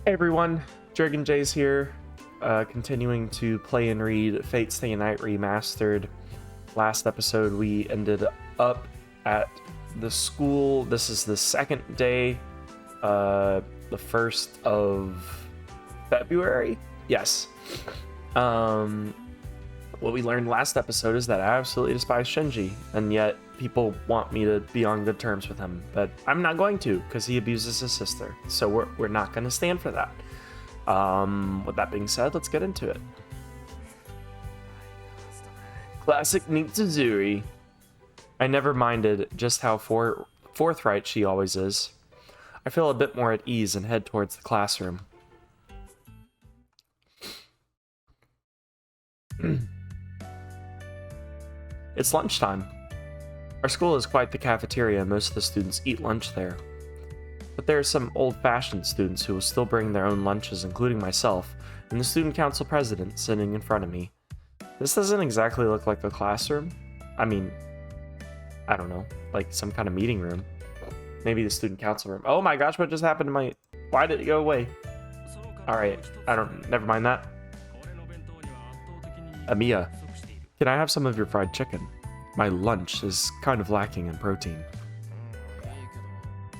Hey everyone, Dragon J's here, continuing to play and read Fate Stay Night Remastered. Last episode we ended up at the school. This is the second day, the 1st of February? Yes. What we learned last episode is that I absolutely despise Shinji, and yet people want me to be on good terms with him, but I'm not going to because he abuses his sister. So we're not going to stand for that. With that being said, let's get into it. Classic Nitsuzuri. I never minded just how forthright she always is. I feel a bit more at ease and head towards the classroom. It's lunchtime. Our school is quite the cafeteria and most of the students eat lunch there. But there are some old-fashioned students who will still bring their own lunches, including myself, and the student council president sitting in front of me. This doesn't exactly look like a classroom. I mean, I don't know, like some kind of meeting room. Maybe the student council room. Oh my gosh, what just happened to my... Why did it go away? Alright, never mind that. Amiya, can I have some of your fried chicken? My lunch is kind of lacking in protein.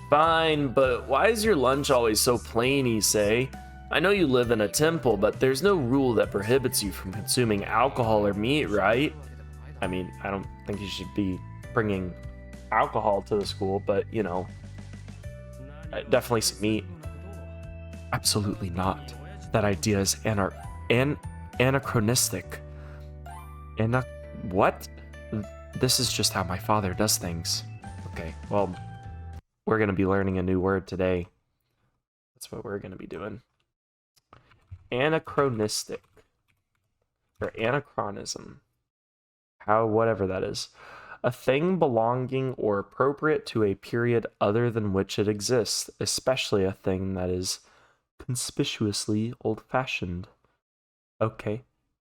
Fine, but why is your lunch always so plain, Issei? I know you live in a temple, but there's no rule that prohibits you from consuming alcohol or meat, right? I mean, I don't think you should be bringing alcohol to the school, but, you know, definitely some meat. Absolutely not. That idea is anachronistic. What? This is just how my father does things. Okay, well, we're going to be learning a new word today. That's what we're going to be doing. Anachronistic. Or anachronism. Whatever that is. A thing belonging or appropriate to a period other than which it exists, especially a thing that is conspicuously old-fashioned. Okay,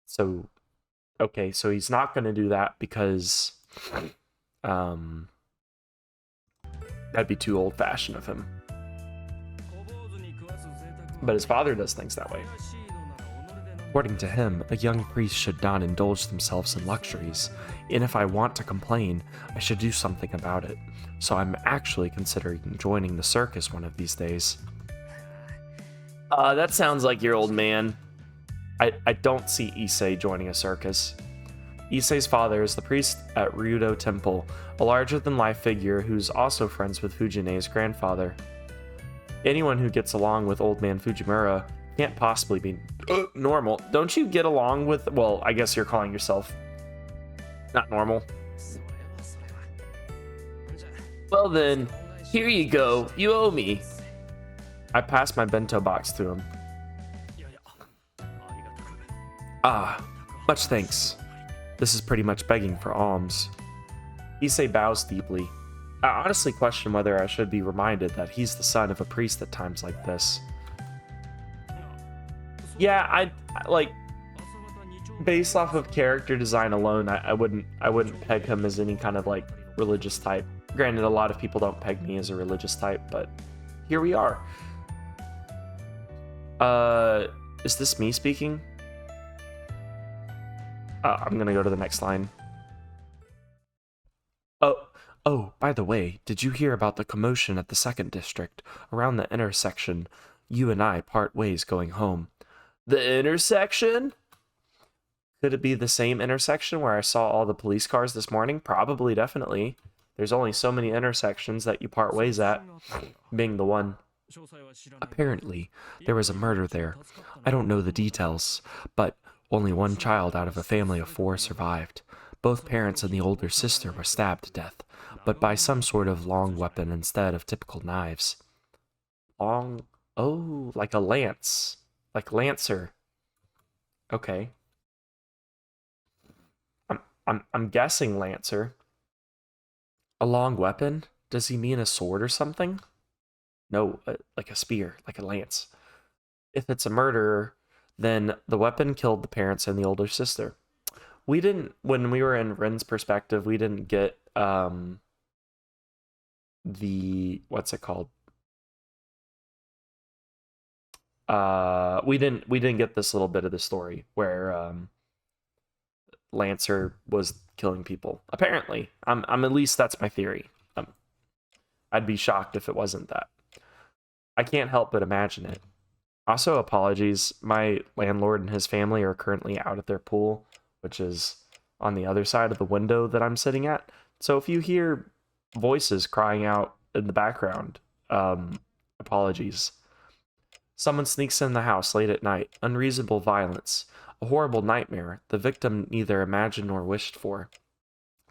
so he's not going to do that because that'd be too old-fashioned of him. But his father does things that way. According to him, a young priest should not indulge themselves in luxuries, and if I want to complain, I should do something about it. So I'm actually considering joining the circus one of these days. That sounds like your old man. I don't see Issei joining a circus. Issei's father is the priest at Ryudo Temple, a larger-than-life figure who's also friends with Fujine's grandfather. Anyone who gets along with old man Fujimura can't possibly be normal. Don't you get along with... Well, I guess you're calling yourself not normal. Well then, here you go. You owe me. I passed my bento box to him. Ah, much thanks. This is pretty much begging for alms. Issei bows deeply. I honestly question whether I should be reminded that he's the son of a priest at times like this. Yeah, I like, based off of character design alone, I wouldn't peg him as any kind of like religious type. Granted, a lot of people don't peg me as a religious type, but here we are. Is this me speaking? I'm gonna go to the next line. Oh, by the way, did you hear about the commotion at the 2nd district? Around the intersection, you and I part ways going home. The intersection? Could it be the same intersection where I saw all the police cars this morning? Probably, definitely. There's only so many intersections that you part ways at, being the one. Apparently, there was a murder there. I don't know the details, but only one child out of a family of 4 survived. Both parents and the older sister were stabbed to death, but by some sort of long weapon instead of typical knives. Long? Oh, like a lance. Like Lancer. Okay. I'm guessing Lancer. A long weapon? Does he mean a sword or something? No, like a spear, like a lance. If it's a murderer, then the weapon killed the parents and the older sister. We didn't, when we were in Ren's perspective, we didn't get the, what's it called? we didn't get this little bit of the story where Lancer was killing people. Apparently, I'm at least that's my theory. I'd be shocked if it wasn't that. I can't help but imagine it. Also, apologies. My landlord and his family are currently out at their pool, which is on the other side of the window that I'm sitting at. So if you hear voices crying out in the background, apologies. Someone sneaks in the house late at night. Unreasonable violence. A horrible nightmare the victim neither imagined nor wished for.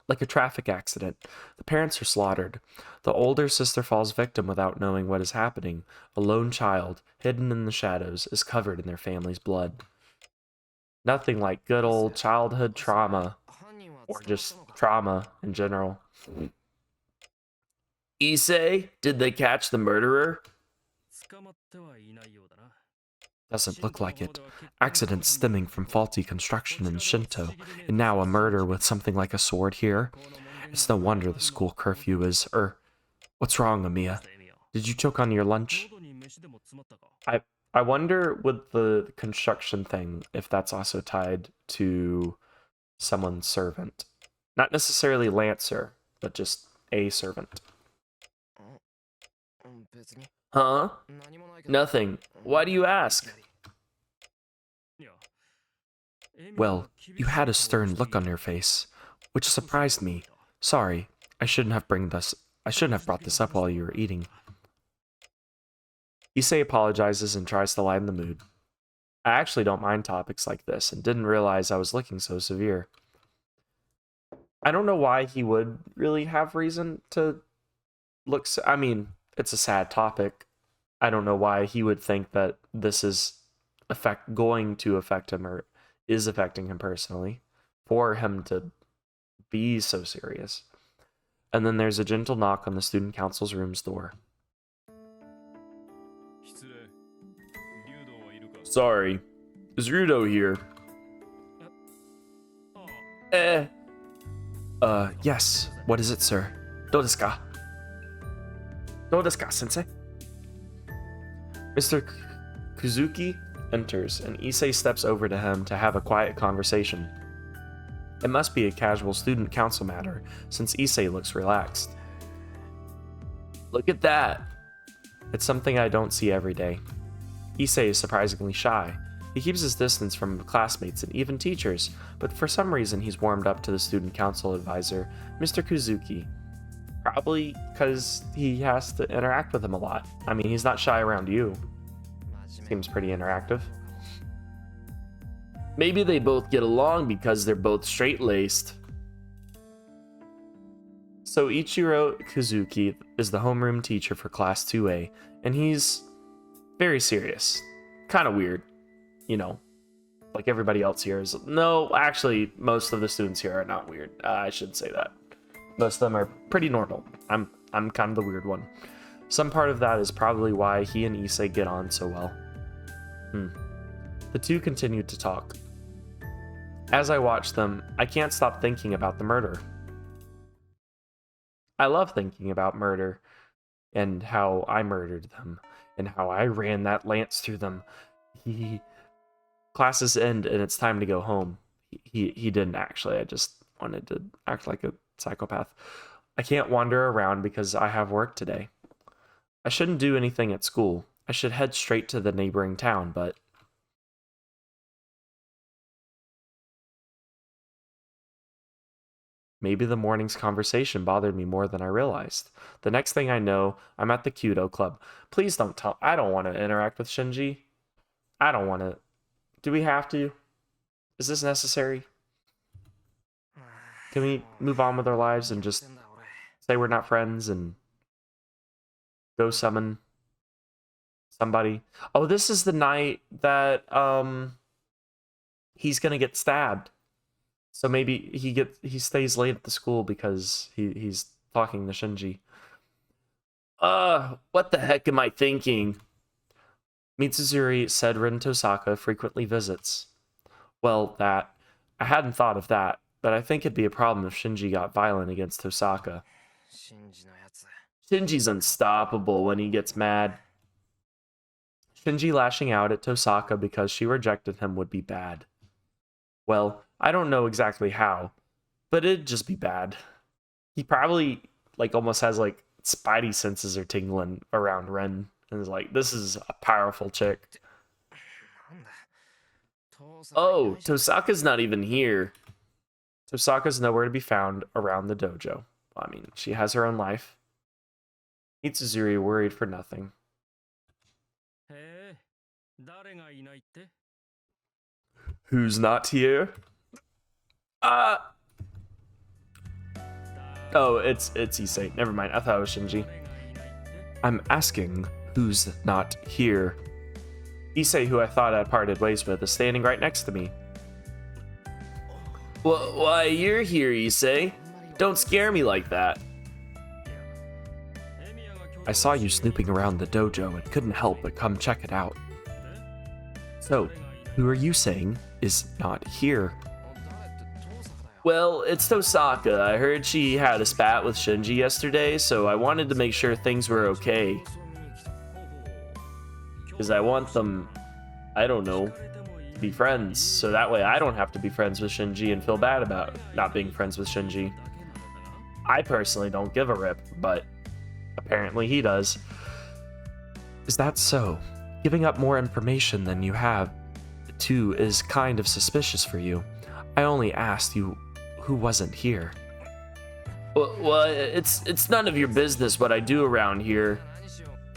Like a traffic accident, the parents are slaughtered. The older sister falls victim without knowing what is happening. A lone child, hidden in the shadows, is covered in their family's blood. Nothing like good old childhood trauma, or just trauma in general. Issei, did they catch the murderer? Doesn't look like it. Accidents stemming from faulty construction in Shinto, and now a murder with something like a sword here. It's no wonder the school curfew is, what's wrong, Amiya? Did you choke on your lunch? I wonder with the construction thing if that's also tied to someone's servant. Not necessarily Lancer, but just a servant. Huh? Nothing. Why do you ask? Well, you had a stern look on your face, which surprised me. Sorry, I shouldn't have brought this up while you were eating. Issei apologizes and tries to lighten the mood. I actually don't mind topics like this and didn't realize I was looking so severe. I don't know why he would really have reason to look I mean, it's a sad topic. I don't know why he would think that this is going to affect him or is affecting him personally for him to be so serious. And then there's a gentle knock on the student council's room's door. Sorry, is Rudo here? Yes. What is it, sir? Dodeska? Dodeska, sensei? Mr. Kuzuki enters, and Issei steps over to him to have a quiet conversation. It must be a casual student council matter, since Issei looks relaxed. Look at that! It's something I don't see every day. Issei is surprisingly shy. He keeps his distance from classmates and even teachers, but for some reason he's warmed up to the student council advisor, Mr. Kuzuki. Probably because he has to interact with him a lot. I mean, he's not shy around you. Seems pretty interactive. Maybe they both get along because they're both straight-laced. So Ichiro Kuzuki is the homeroom teacher for Class 2A, and he's very serious. Kind of weird, you know, like everybody else here is. No, actually, most of the students here are not weird. I shouldn't say that. Most of them are pretty normal. I'm kind of the weird one. Some part of that is probably why he and Issei get on so well. The two continued to talk. As I watch them, I can't stop thinking about the murder. I love thinking about murder and how I murdered them and how I ran that lance through them. Classes end and it's time to go home. He didn't actually. I just wanted to act like a psychopath. I can't wander around because I have work today. I shouldn't do anything at school. I should head straight to the neighboring town, but maybe the morning's conversation bothered me more than I realized. The next thing I know, I'm at the Kyudo Club. Please don't tell. I don't want to interact with Shinji. I don't want to. Do we have to? Is this necessary? Can we move on with our lives and just say we're not friends and go summon somebody? Oh, this is the night that he's gonna get stabbed. So maybe he stays late at the school because he's talking to Shinji. What the heck am I thinking? Mitsuzuri said Rin Tohsaka frequently visits. Well, I hadn't thought of that, but I think it'd be a problem if Shinji got violent against Tohsaka. Shinji's unstoppable when he gets mad. Shinji lashing out at Tohsaka because she rejected him would be bad. Well, I don't know exactly how, but it'd just be bad. He probably, like, almost has, like, spidey senses are tingling around Ren, and is like, this is a powerful chick. Oh, Tohsaka's not even here. Tohsaka's nowhere to be found around the dojo. I mean, she has her own life. Mitsuzuri worried for nothing. Who's not here? Oh, it's Issei. Never mind, I thought it was Shinji. I'm asking who's not here. Issei, who I thought I'd parted ways with, is standing right next to me. Why, you're here, Issei. Don't scare me like that. I saw you snooping around the dojo and couldn't help but come check it out. So, who are you saying is not here? Well, it's Tohsaka. I heard she had a spat with Shinji yesterday, so I wanted to make sure things were okay. Because I want them, I don't know, to be friends, so that way I don't have to be friends with Shinji and feel bad about not being friends with Shinji. I personally don't give a rip, but apparently he does. Is that so? Giving up more information than you have to is kind of suspicious for you. I only asked you who wasn't here. Well, it's none of your business what I do around here.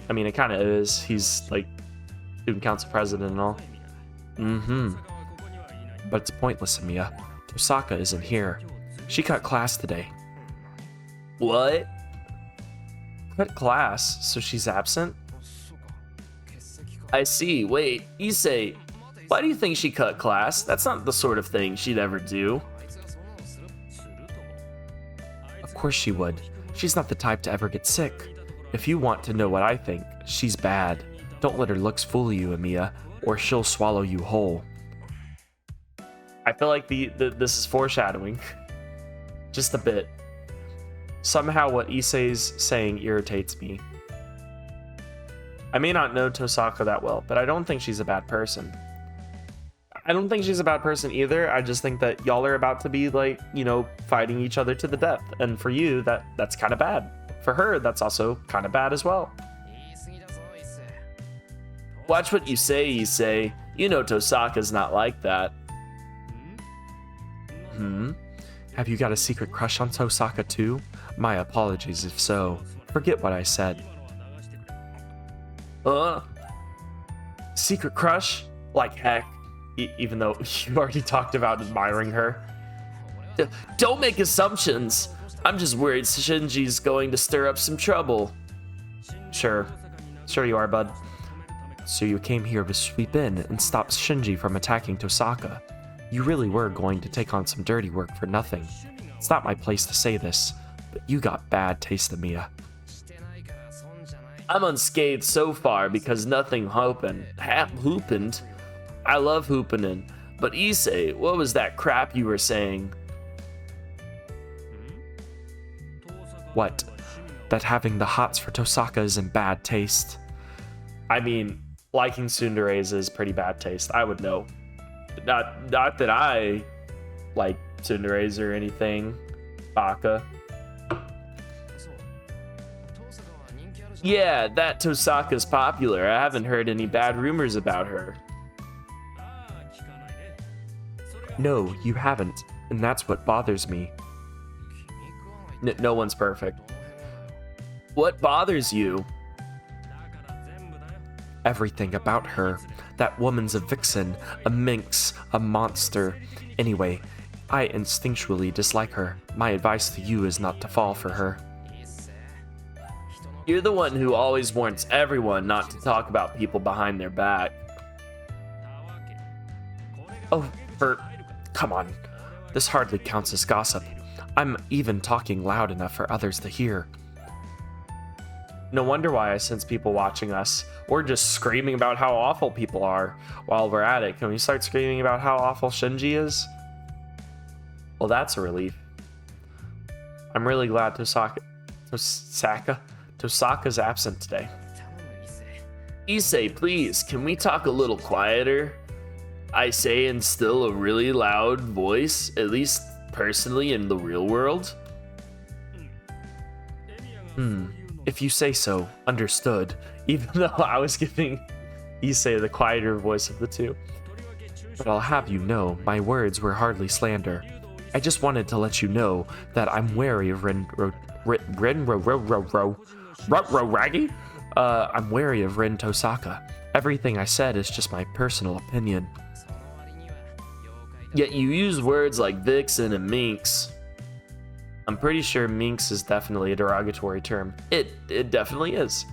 I mean, it kind of is. He's like student council president and all. But it's pointless, Amiya. Tohsaka isn't here. She cut class today. What? Cut class, so she's absent? I see. Wait, Issei, why do you think she cut class? That's not the sort of thing she'd ever do. Of course she would. She's not the type to ever get sick. If you want to know what I think, she's bad. Don't let her looks fool you, Amiya, or she'll swallow you whole. I feel like this is foreshadowing. Just a bit. Somehow what Issei's saying irritates me. I may not know Tohsaka that well, but I don't think she's a bad person. I don't think she's a bad person either. I just think that y'all are about to be, like, you know, fighting each other to the death. And for you, that's kind of bad. For her, that's also kind of bad as well. Watch what you say, Issei. You know Tohsaka's not like that. Have you got a secret crush on Tohsaka too? My apologies if so. Forget what I said. Secret crush? Like heck. Even though you already talked about admiring her. Don't make assumptions. I'm just worried Shinji's going to stir up some trouble. Sure you are, bud. So you came here to sweep in and stop Shinji from attacking Tohsaka. You really were going to take on some dirty work for nothing. It's not my place to say this, but you got bad taste, Amiya. I'm unscathed so far because nothing happened. I love hooping, but Issei, what was that crap you were saying? What? That having the hots for Tohsaka is in bad taste? I mean, liking tsunderes is pretty bad taste. I would know. Not that I like tsunderes or anything. Baka. Yeah, that Tohsaka's popular. I haven't heard any bad rumors about her. No, you haven't, and that's what bothers me. No one's perfect. What bothers you? Everything about her. That woman's a vixen, a minx, a monster. Anyway, I instinctually dislike her. My advice to you is not to fall for her. You're the one who always warns everyone not to talk about people behind their back. Oh, come on. This hardly counts as gossip. I'm even talking loud enough for others to hear. No wonder why I sense people watching us. We're just screaming about how awful people are while we're at it. Can we start screaming about how awful Shinji is? Well, that's a relief. I'm really glad Tohsaka's absent today. Issei, please, can we talk a little quieter? I say in still a really loud voice, at least personally in the real world. If you say so, understood. Even though I was giving Issei the quieter voice of the two. But I'll have you know, my words were hardly slander. I just wanted to let you know that I'm wary of I'm wary of Rin Tohsaka. Everything I said is just my personal opinion. Yet you use words like vixen and minx. I'm pretty sure minx is definitely a derogatory term. It definitely is.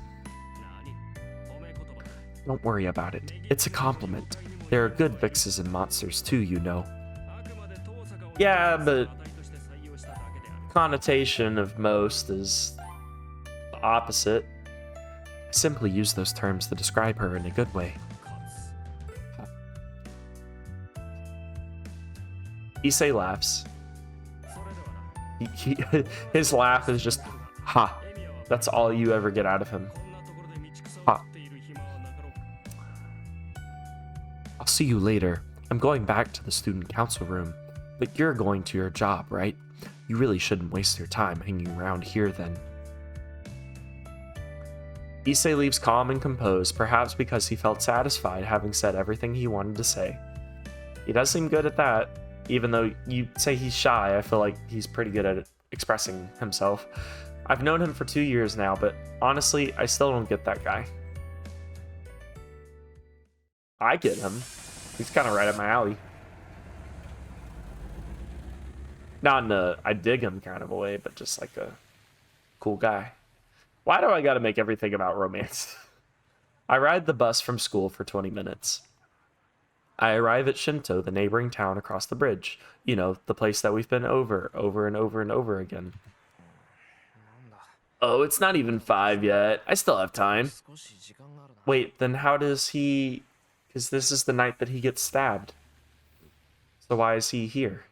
Don't worry about it. It's a compliment. There are good vixes and monsters too, you know. Yeah, but connotation of most is the opposite. I simply use those terms to describe her in a good way. Issei laughs. His laugh is just, ha. That's all you ever get out of him. Ha. I'll see you later. I'm going back to the student council room. But you're going to your job, right? You really shouldn't waste your time hanging around here then. Issei leaves calm and composed, perhaps because he felt satisfied having said everything he wanted to say. He does seem good at that. Even though you say he's shy, I feel like he's pretty good at expressing himself. I've known him for 2 years now, but honestly, I still don't get that guy. I get him. He's kind of right up my alley. Not in a I dig him kind of a way, but just like a cool guy. Why do I gotta make everything about romance? I ride the bus from school for 20 minutes. I arrive at Shinto, the neighboring town across the bridge. You know, the place that we've been over and over again. Oh, it's not even 5 yet. I still have time. Wait, then how does he... Because this is the night that he gets stabbed. So why is he here?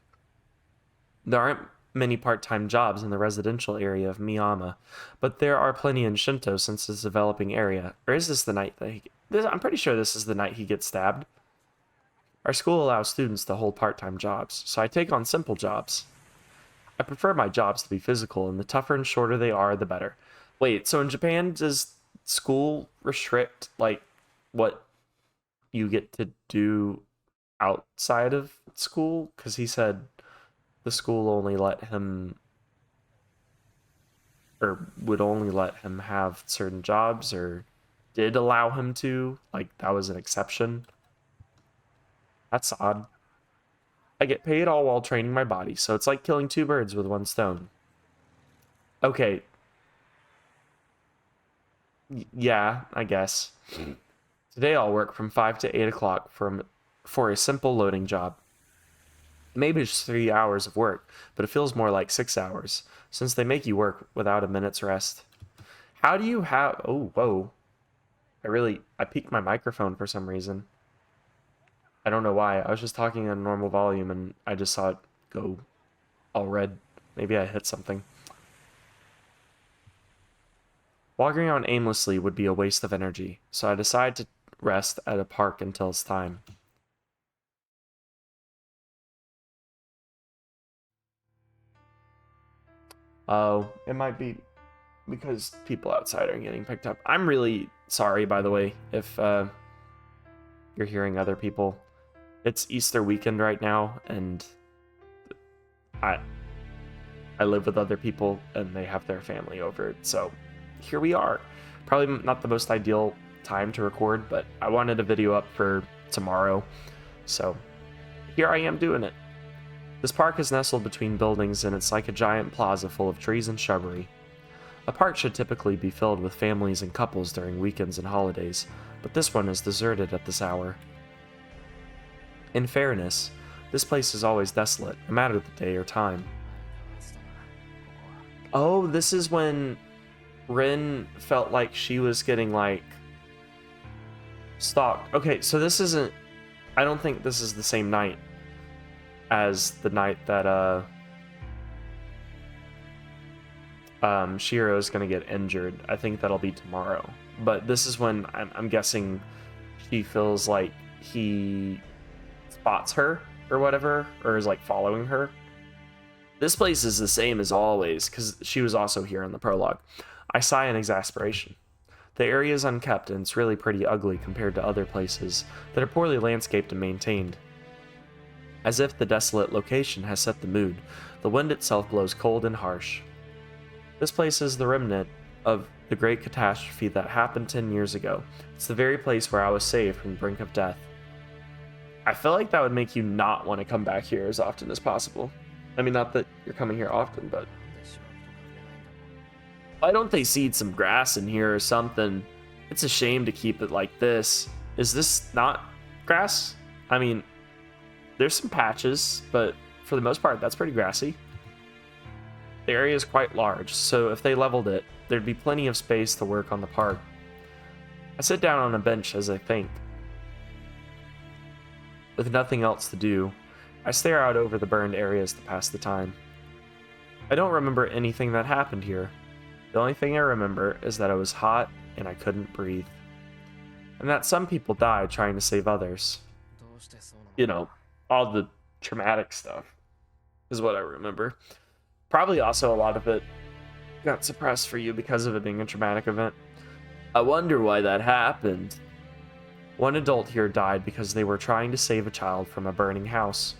There aren't many part-time jobs in the residential area of Miyama, but there are plenty in Shinto since it's a developing area. Or is this the night that he... I'm pretty sure this is the night he gets stabbed. Our school allows students to hold part-time jobs, so I take on simple jobs. I prefer my jobs to be physical, and the tougher and shorter they are, the better. Wait, so in Japan, does school restrict, like, what you get to do outside of school? Because he said the school only let him, or would only let him have certain jobs, or did allow him to, like, that was an exception. That's odd. I get paid all while training my body, so it's like killing 2 birds with 1 stone. Okay. Yeah, I guess. Today I'll work from 5 to 8 o'clock for a simple loading job. Maybe it's 3 hours of work, but it feels more like 6 hours, since they make you work without a minute's rest. How do you have... Oh, whoa. I peaked my microphone for some reason. I don't know why. I was just talking at a normal volume and I just saw it go all red. Maybe I hit something. Walking around aimlessly would be a waste of energy, so I decide to rest at a park until it's time. Oh, it might be because people outside are getting picked up. I'm really sorry, by the way, if you're hearing other people. It's Easter weekend right now, and I live with other people, and they have their family over, so here we are. Probably not the most ideal time to record, but I wanted a video up for tomorrow, so here I am doing it. This park is nestled between buildings, and it's like a giant plaza full of trees and shrubbery. A park should typically be filled with families and couples during weekends and holidays, but this one is deserted at this hour. In fairness, this place is always desolate, no matter the day or time. Oh, this is when Rin felt like she was getting, like, stalked. Okay, so this isn't... I don't think this is the same night as the night that, Shirou is gonna get injured. I think that'll be tomorrow. but this is when I'm guessing she feels like he spots her or whatever, or is like following her. This place is the same as always, because she was also here in the prologue. I sigh in exasperation. The area is unkept, and it's really pretty ugly compared to other places that are poorly landscaped and maintained. As if the desolate location has set the mood, the wind itself blows cold and harsh. This place is the remnant of the great catastrophe that happened 10 years ago. It's the very place where I was saved from the brink of death. I feel like that would make you not want to come back here as often as possible. I mean, not that you're coming here often, but... Why don't they seed some grass in here or something? It's a shame to keep it like this. Is this not grass? I mean, there's some patches, but for the most part, that's pretty grassy. The area is quite large, so if they leveled it, there'd be plenty of space to work on the park. I sit down on a bench as I think. With nothing else to do, I stare out over the burned areas to pass the time. I don't remember anything that happened here. The only thing I remember is that it was hot and I couldn't breathe. And that some people died trying to save others. You know, all the traumatic stuff is what I remember. Probably also a lot of it got suppressed for you because of it being a traumatic event. I wonder why that happened. One adult here died because they were trying to save a child from a burning house.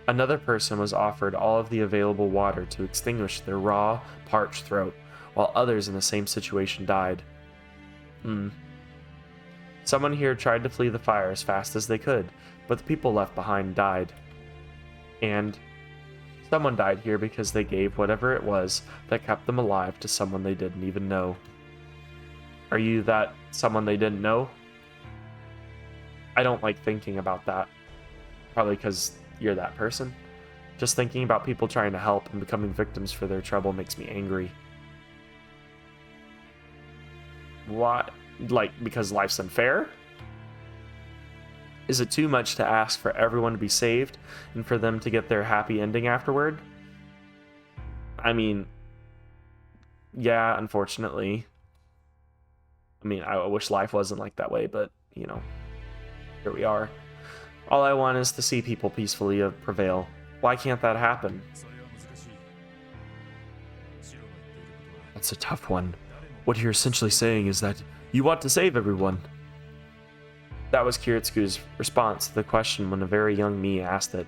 Another person was offered all of the available water to extinguish their raw, parched throat, while others in the same situation died. Someone here tried to flee the fire as fast as they could, but the people left behind died. And someone died here because they gave whatever it was that kept them alive to someone they didn't even know. Are you that someone they didn't know? I don't like thinking about that. Probably because you're that person. Just thinking about people trying to help and becoming victims for their trouble makes me angry. Why? Like, because life's unfair? Is it too much to ask for everyone to be saved and for them to get their happy ending afterward? I mean, yeah, unfortunately. I mean, I wish life wasn't like that way, but, you know, here we are. All I want is to see people peacefully prevail. Why can't that happen? That's a tough one. What you're essentially saying is that you want to save everyone. That was Kiritsuku's response to the question when a very young me asked it.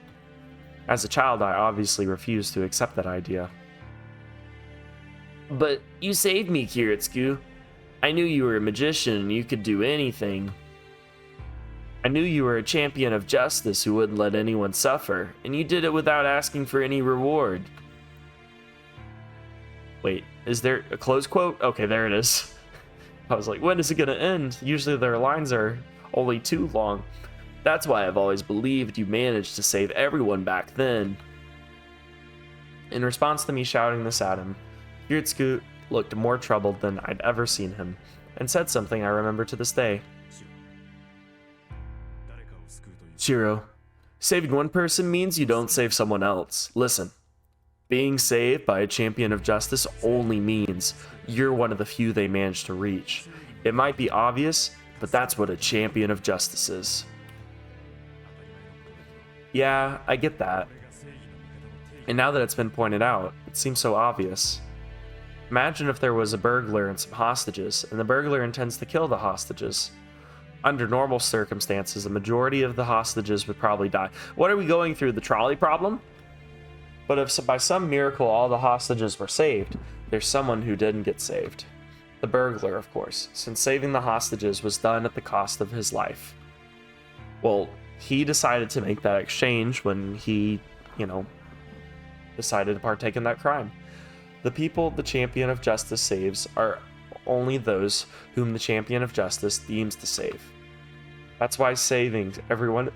As a child, I obviously refused to accept that idea. But you saved me, Kiritsuku. I knew you were a magician and you could do anything. I knew you were a champion of justice who wouldn't let anyone suffer, and you did it without asking for any reward. Wait, is there a close quote? Okay, there it is. I was like, when is it gonna end? Usually their lines are only too long. That's why I've always believed you managed to save everyone back then. In response to me shouting this at him, Kiritsuku looked more troubled than I'd ever seen him, and said something I remember to this day. Shirou, saving one person means you don't save someone else. Listen, being saved by a champion of justice only means you're one of the few they managed to reach. It might be obvious, but that's what a champion of justice is. Yeah, I get that. And now that it's been pointed out, it seems so obvious. Imagine if there was a burglar and some hostages, and the burglar intends to kill the hostages. Under normal circumstances, the majority of the hostages would probably die. What are we going through, the trolley problem? But if by some miracle all the hostages were saved, there's someone who didn't get saved. The burglar, of course, since saving the hostages was done at the cost of his life. Well, he decided to make that exchange when he, decided to partake in that crime. The people the champion of justice saves are only those whom the champion of justice deems to save. That's why saving everyone...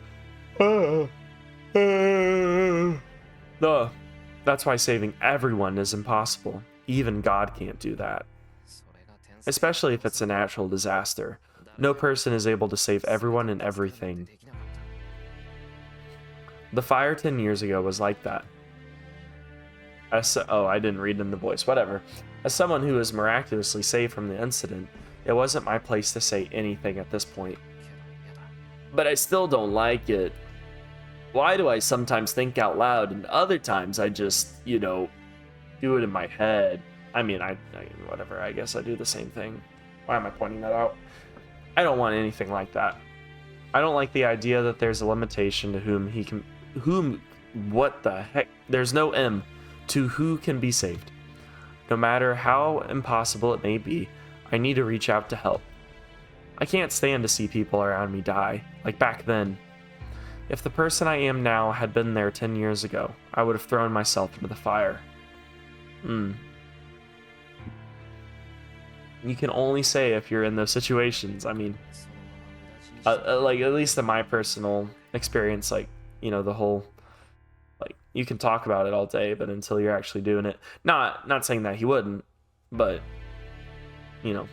That's why saving everyone is impossible. Even God can't do that. Especially if it's a natural disaster. No person is able to save everyone and everything. The fire 10 years ago was like that. I didn't read in the voice. Whatever. As someone who was miraculously saved from the incident, it wasn't my place to say anything at this point. But I still don't like it. Why do I sometimes think out loud and other times I just, you know, do it in my head? I mean, whatever, I guess I do the same thing. Why am I pointing that out? I don't want anything like that. I don't like the idea that there's a limitation to what the heck? There's no M to who can be saved. No matter how impossible it may be, I need to reach out to help. I can't stand to see people around me die, like back then. If the person I am now had been there 10 years ago, I would have thrown myself into the fire. You can only say if you're in those situations. I mean, like, at least in my personal experience, like, you know, the whole, like, you can talk about it all day, but until you're actually doing it, not saying that he wouldn't, but, you know,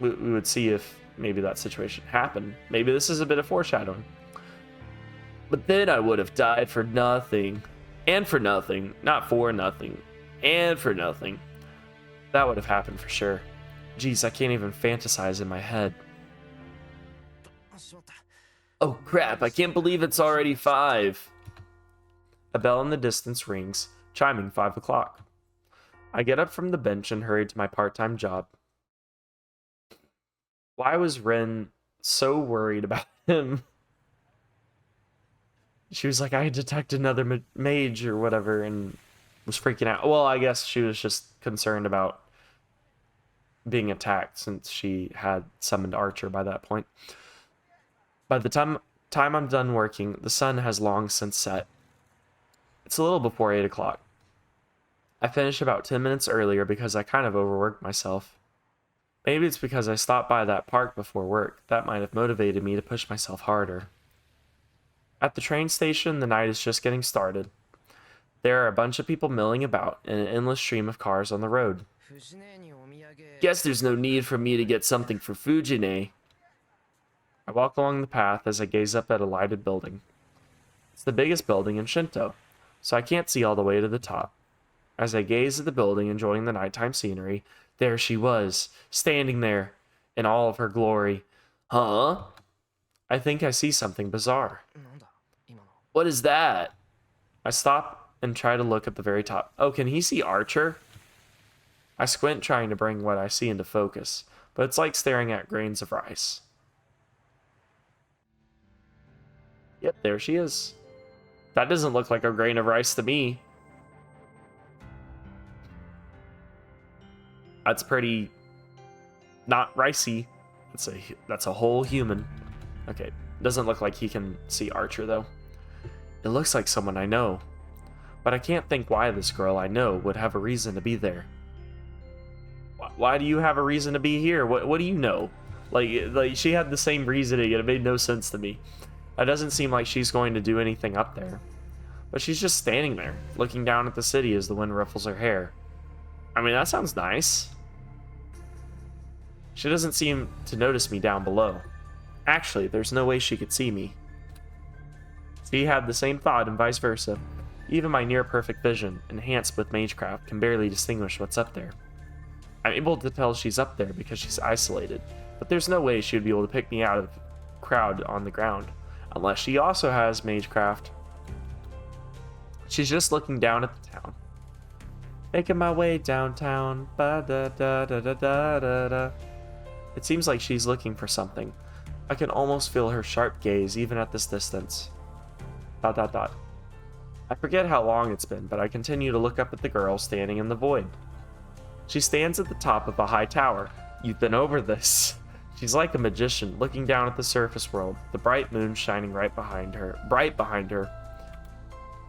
we would see if maybe that situation happened. Maybe this is a bit of foreshadowing. But then I would have died for nothing, and for nothing, not for nothing, and for nothing. That would have happened for sure. Jeez, I can't even fantasize in my head. Oh crap, I can't believe it's already 5. A bell in the distance rings, chiming 5 o'clock. I get up from the bench and hurry to my part-time job. Why was Ren so worried about him? She was like, I detect another mage or whatever, and was freaking out. Well, I guess she was just concerned about being attacked since she had summoned Archer by that point. By the time I'm done working, the sun has long since set. It's a little before 8 o'clock. I finished about 10 minutes earlier because I kind of overworked myself. Maybe it's because I stopped by that park before work. That might have motivated me to push myself harder. At the train station, the night is just getting started. There are a bunch of people milling about and an endless stream of cars on the road. Guess there's no need for me to get something for Fujine. I walk along the path as I gaze up at a lighted building. It's the biggest building in Shinto, so I can't see all the way to the top. As I gaze at the building, enjoying the nighttime scenery, there she was, standing there in all of her glory. Huh? I think I see something bizarre. What is that? I stop and try to look at the very top. Oh, can he see Archer? I squint, trying to bring what I see into focus, but it's like staring at grains of rice. Yep, there she is. That doesn't look like a grain of rice to me. That's pretty not ricey. That's a whole human. Okay, doesn't look like he can see Archer though. It looks like someone I know, but I can't think why this girl I know would have a reason to be there. Why do you have a reason to be here? What do you know? Like she had the same reasoning and it made no sense to me. It doesn't seem like she's going to do anything up there. But she's just standing there, looking down at the city as the wind ruffles her hair. I mean, that sounds nice. She doesn't seem to notice me down below. Actually, there's no way she could see me. She had the same thought and vice versa. Even my near-perfect vision, enhanced with magecraft, can barely distinguish what's up there. I'm able to tell she's up there because she's isolated, but there's no way she would be able to pick me out of the crowd on the ground, unless she also has magecraft. She's just looking down at the town. Making my way downtown. Ba-da-da-da-da-da-da. It seems like she's looking for something. I can almost feel her sharp gaze even at this distance. ... I forget how long it's been, but I continue to look up at the girl standing in the void. She stands at the top of a high tower. You've been over this. She's like a magician, looking down at the surface world, the bright moon shining right behind her.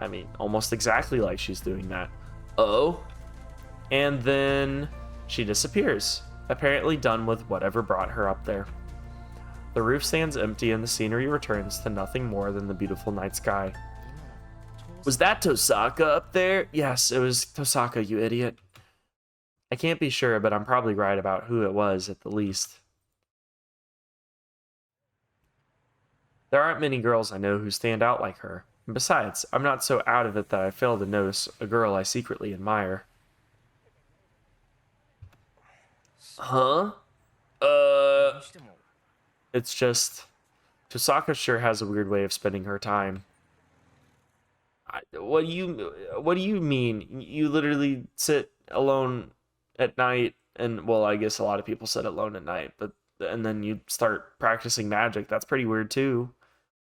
I mean, almost exactly like she's doing that. Oh? And then she disappears, apparently done with whatever brought her up there. The roof stands empty and the scenery returns to nothing more than the beautiful night sky. Was that Tohsaka up there? Yes, it was Tohsaka, you idiot. I can't be sure, but I'm probably right about who it was at the least. There aren't many girls I know who stand out like her. And besides, I'm not so out of it that I fail to notice a girl I secretly admire. Huh? It's just Tohsaka sure has a weird way of spending her time. What do you mean? You literally sit alone at night, and well, I guess a lot of people sit alone at night, but and then you start practicing magic. That's pretty weird too.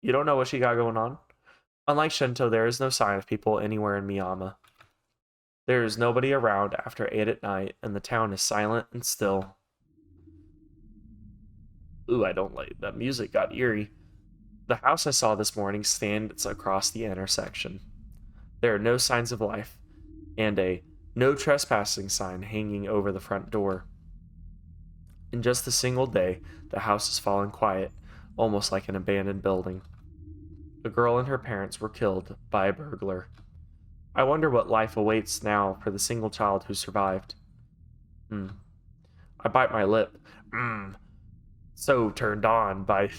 You don't know what she got going on. Unlike Shinto, there is no sign of people anywhere in Miyama. There is nobody around after 8 at night, and the town is silent and still. Ooh, I don't like that music got eerie. The house I saw this morning stands across the intersection. There are no signs of life, and a no trespassing sign hanging over the front door. In just a single day, the house has fallen quiet, almost like an abandoned building. A girl and her parents were killed by a burglar. I wonder what life awaits now for the single child who survived. I bite my lip. So turned on by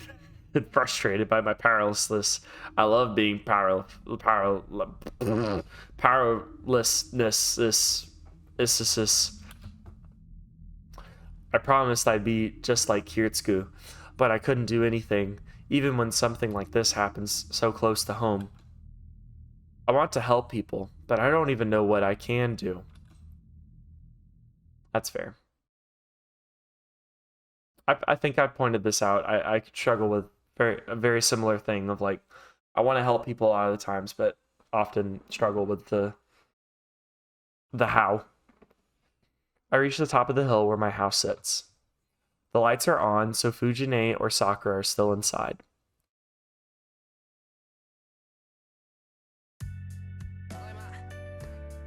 frustrated by my powerlessness. I love being powerlessness. I promised I'd be just like Kiritsugu, but I couldn't do anything, even when something like this happens so close to home. I want to help people, but I don't even know what I can do. That's fair. I think I pointed this out. I struggle with a very similar thing of like, I want to help people a lot of the times, but often struggle with the how. I reach the top of the hill where my house sits. The lights are on, so Fujine or Sakura are still inside.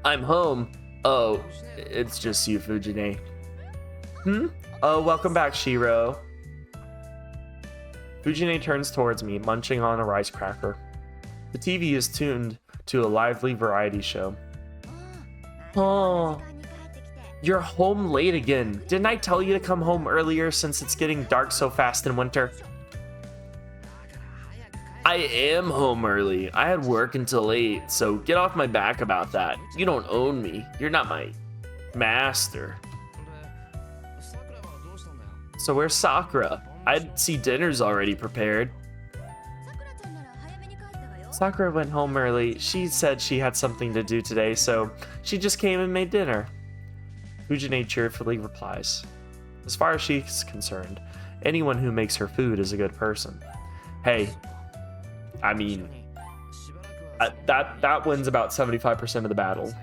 I'm home. Oh, it's just you, Fujine. Oh, welcome back, Shirou. Fujine turns towards me, munching on a rice cracker. The TV is tuned to a lively variety show. Oh, you're home late again. Didn't I tell you to come home earlier since it's getting dark so fast in winter? I am home early. I had work until 8, so get off my back about that. You don't own me. You're not my master. So where's Sakura? I see dinner's already prepared. Sakura went home early. She said she had something to do today, so she just came and made dinner. Fujine cheerfully replies. As far as she's concerned, anyone who makes her food is a good person. Hey, I mean, that wins about 75% of the battle.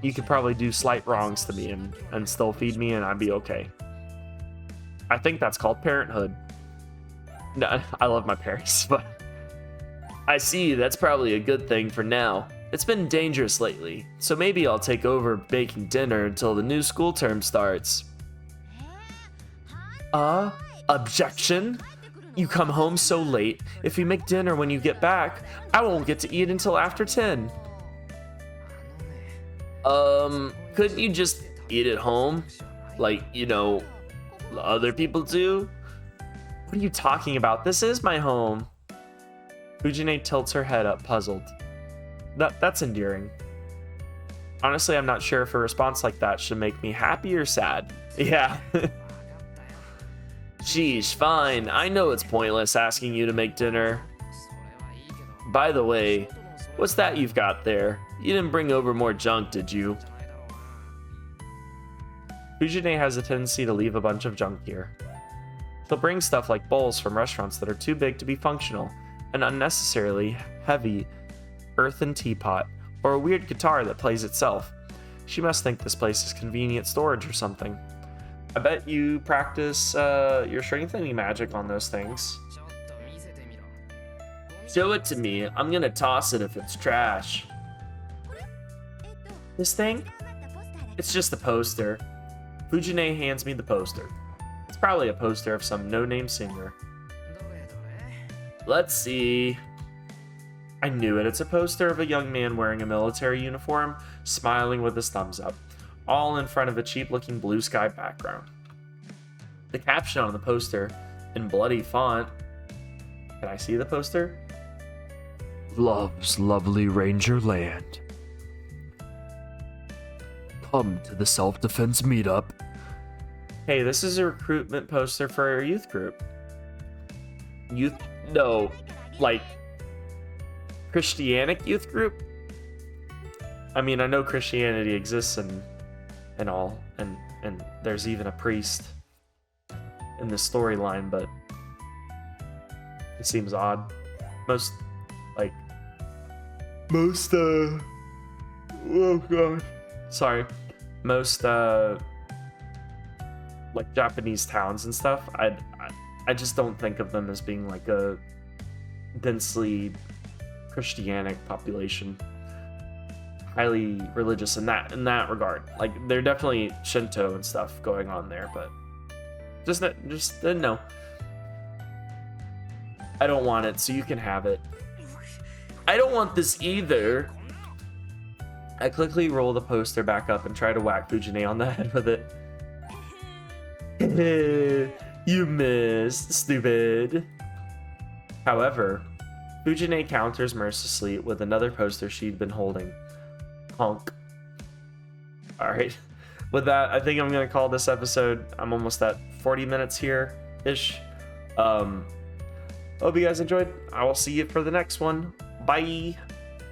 You could probably do slight wrongs to me and still feed me and I'd be okay. I think that's called parenthood. No, I love my parents, but I see that's probably a good thing for now. It's been dangerous lately, so maybe I'll take over baking dinner until the new school term starts. Objection? You come home so late. If you make dinner when you get back, I won't get to eat until after 10. Couldn't you just eat at home? Like, you know, other people do? What are you talking about? This is my home. Fujine tilts her head up, puzzled. That's endearing. Honestly, I'm not sure if a response like that should make me happy or sad. Yeah. Sheesh, fine. I know it's pointless asking you to make dinner. By the way, what's that you've got there? You didn't bring over more junk, did you? Fujine has a tendency to leave a bunch of junk here. They'll bring stuff like bowls from restaurants that are too big to be functional, an unnecessarily heavy earthen teapot, or a weird guitar that plays itself. She must think this place is convenient storage or something. I bet you practice your strengthening magic on those things. Show it to me. I'm gonna toss it if it's trash. This thing? It's just a poster. Fujine hands me the poster. It's probably a poster of some no-name singer. Let's see. I knew it. It's a poster of a young man wearing a military uniform, smiling with his thumbs up, all in front of a cheap-looking blue sky background. The caption on the poster, in bloody font. Can I see the poster? Love's lovely ranger land. Come to the self-defense meetup. Hey, this is a recruitment poster for our youth group. No, like, Christianic youth group? I mean, I know Christianity exists and all, and there's even a priest in the storyline, but it seems odd. Most, oh god. Sorry. Most, like, Japanese towns and stuff, I just don't think of them as being, like, a densely Christianic population. Highly religious in that regard. Like, they're definitely Shinto and stuff going on there, but just no. I don't want it, so you can have it. I don't want this either. I quickly roll the poster back up and try to whack Fujine on the head with it. You missed, stupid. However, Fujine counters mercilessly with another poster she'd been holding. Honk. Alright. With that, I think I'm going to call this episode. I'm almost at 40 minutes here-ish. Hope you guys enjoyed. I will see you for the next one. Bye!